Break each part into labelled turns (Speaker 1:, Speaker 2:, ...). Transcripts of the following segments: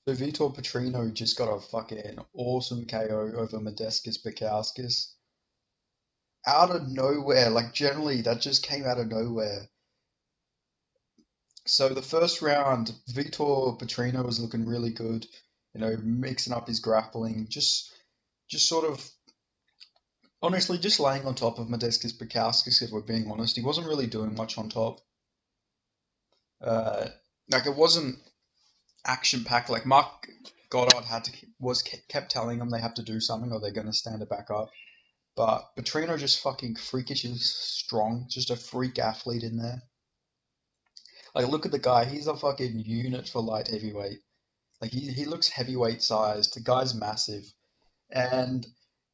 Speaker 1: So Vitor Petrino just got a fucking awesome KO over Modestas Bukauskas out of nowhere. Like generally, that just came out of nowhere. So the first round, Vitor Petrino was looking really good, mixing up his grappling, just sort of honestly just laying on top of Modestas Bukauskas. If we're being honest, he wasn't really doing much on top. Uh, like it wasn't action packed. Like Mark Goddard kept telling them they have to do something or they're going to stand it back up. But Petrino just fucking freakishly strong, just a freak athlete in there. Like look at the guy, he's a fucking unit for light heavyweight. Like he looks heavyweight sized. The guy's massive. And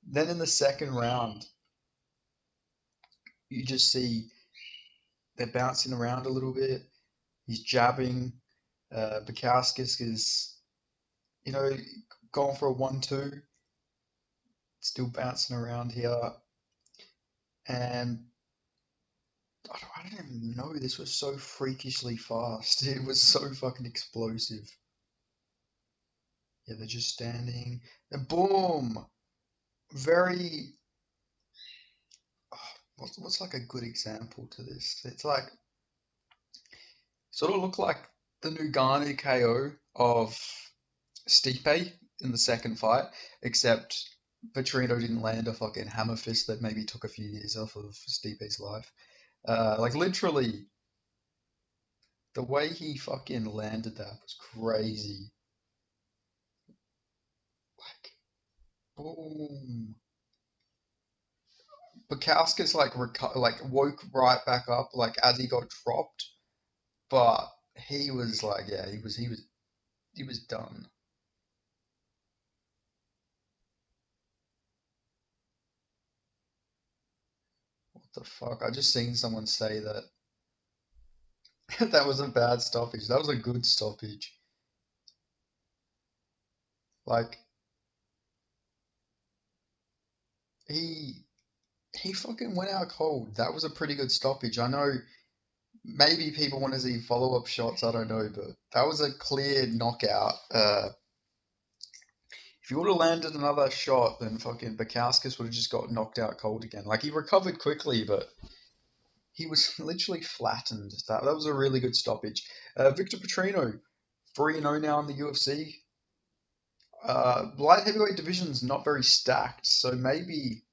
Speaker 1: then in the second round, you just see they're bouncing around a little bit. He's jabbing. Bukauskas is, you know, going for a 1-2, still bouncing around here. And I don't even know. This was so freakishly fast. It was so fucking explosive. Yeah, they're just standing. And boom! Very. Oh, what's like a good example to this? It's like sort of looked like the Nugani KO of Stipe in the second fight, except Petrino didn't land a fucking hammer fist that maybe took a few years off of Stipe's life. Like literally, the way he fucking landed that was crazy. Like, boom. Bukauskas like woke right back up like as he got dropped, but he was like, yeah, he was done. What the fuck? I just seen someone say that that was a bad stoppage. That was a good stoppage. Like he he fucking went out cold. That was a pretty good stoppage. I know maybe people want to see follow-up shots. I don't know, but that was a clear knockout. If he would have landed another shot, then fucking Bukauskas would have just got knocked out cold again. Like he recovered quickly, but he was literally flattened. That was a really good stoppage. Victor Petrino, 3-0 now in the UFC. Light heavyweight division's not very stacked, so maybe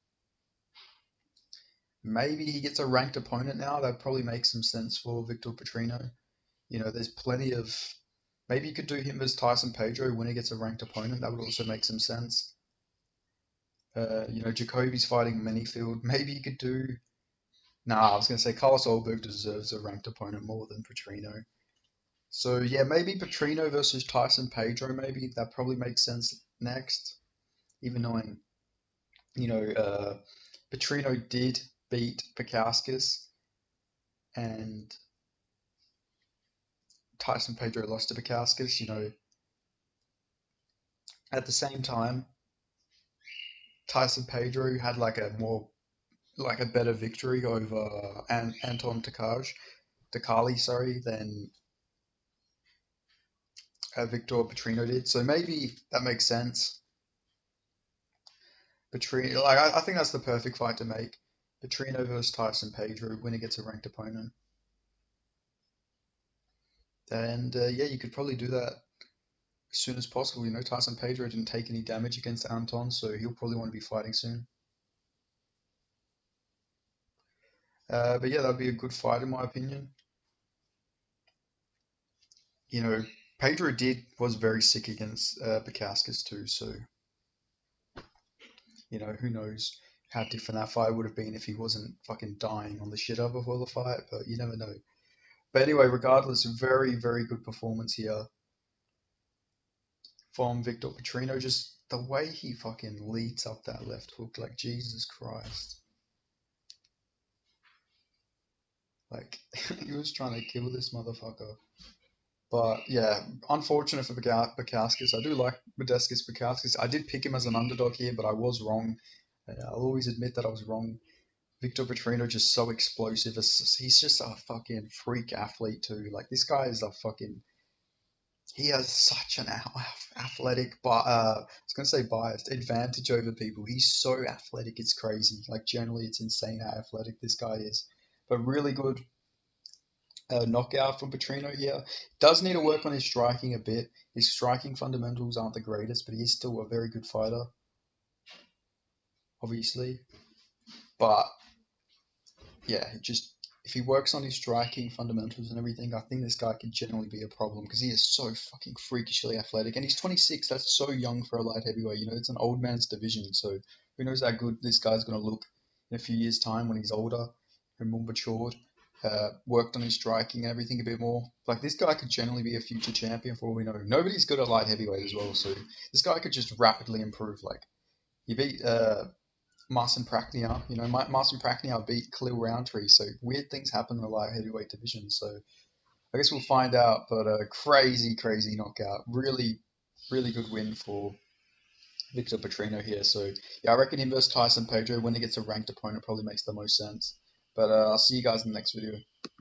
Speaker 1: he gets a ranked opponent now. That probably makes some sense for Victor Petrino. There's plenty of. Maybe you could do him as Tyson Pedro when he gets a ranked opponent. That would also make some sense. Jacoby's fighting Manyfield. Maybe you could do. Nah, I was going to say Carlos Olberg deserves a ranked opponent more than Petrino. So yeah, maybe Petrino versus Tyson Pedro. Maybe that probably makes sense next. Even knowing, Petrino did beat Bukauskas and Tyson Pedro lost to Bukauskas. At the same time, Tyson Pedro had like a better victory over Anton Takali, sorry, than Victor Petrino did. So maybe that makes sense. Petrino, like I think that's the perfect fight to make. Petrino versus Tyson Pedro when he gets a ranked opponent. And yeah, you could probably do that as soon as possible. Tyson Pedro didn't take any damage against Anton, so he'll probably want to be fighting soon. But yeah, that'd be a good fight in my opinion. You know, Pedro was very sick against Bukauskas too, so who knows how different that fight would have been if he wasn't fucking dying on the shitter before the fight, but you never know. But anyway, regardless, very, very good performance here from Victor Petrino. Just the way he fucking leads up that left hook, like Jesus Christ. Like, he was trying to kill this motherfucker. But yeah, unfortunate for Bukauskas. I do like Modestas Bukauskas. I did pick him as an underdog here, but I was wrong. I'll always admit that I was wrong. Victor Petrino just so explosive. He's just a fucking freak athlete too. Like this guy is a fucking. he has such an athletic, I was gonna say biased advantage over people. He's so athletic, it's crazy. Like generally, it's insane how athletic this guy is. But really good knockout from Petrino here. Does need to work on his striking a bit. His striking fundamentals aren't the greatest, but he is still a very good fighter, obviously. But yeah, just if he works on his striking fundamentals and everything, I think this guy could generally be a problem because he is so fucking freakishly athletic. And he's 26. That's so young for a light heavyweight. You know, it's an old man's division. So who knows how good this guy's going to look in a few years' time when he's older and more matured. Worked on his striking and everything a bit more. Like this guy could generally be a future champion for all we know. Nobody's good at light heavyweight as well, so this guy could just rapidly improve. Like he beat Marcin Prachnio. You know, Marcin Prachnio beat Khalil Roundtree, so weird things happen in the light heavyweight division. So I guess we'll find out. But a crazy, crazy knockout. Really, really good win for Vitor Petrino here. So yeah, I reckon him versus Tyson Pedro when he gets a ranked opponent probably makes the most sense. But I'll see you guys in the next video.